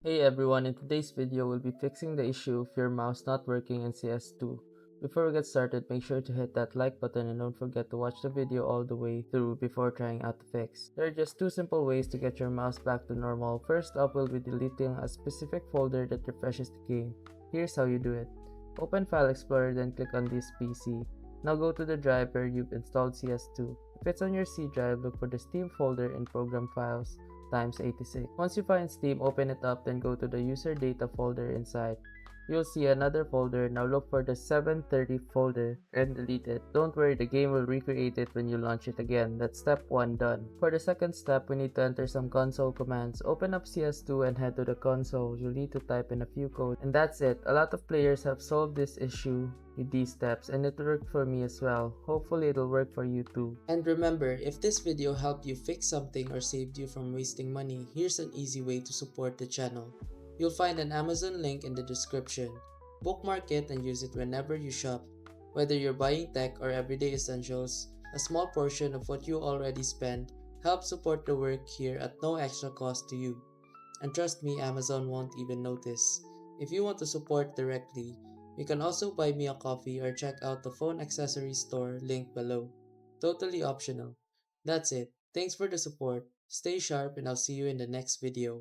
Hey everyone, in today's video we'll be fixing the issue of your mouse not working in CS2. Before we get started, make sure to hit that like button and don't forget to watch the video all the way through before trying out the fix. There are just two simple ways to get your mouse back to normal. First up will be deleting a specific folder that refreshes the game. Here's how you do it. Open File Explorer, then click on this PC. Now go to the drive where you've installed CS2. If it's on your C drive, look for the Steam folder in Program Files times 86. Once you find Steam, open it up, then go to the user data folder inside. You'll see another folder. Now look for the 730 folder and delete it. Don't worry, the game will recreate it when you launch it again. That's step 1 done. For the second step, we need to enter some console commands. Open up CS2 and head to the console. You'll need to type in a few codes. And that's it. A lot of players have solved this issue with these steps, and it worked for me as well. Hopefully it'll work for you too. And remember, if this video helped you fix something or saved you from wasting money, here's an easy way to support the channel. You'll find an Amazon link in the description. Bookmark it and use it whenever you shop. Whether you're buying tech or everyday essentials, a small portion of what you already spend helps support the work here at no extra cost to you. And trust me, Amazon won't even notice. If you want to support directly, you can also buy me a coffee or check out the phone accessory store link below. Totally optional. That's it. Thanks for the support. Stay sharp and I'll see you in the next video.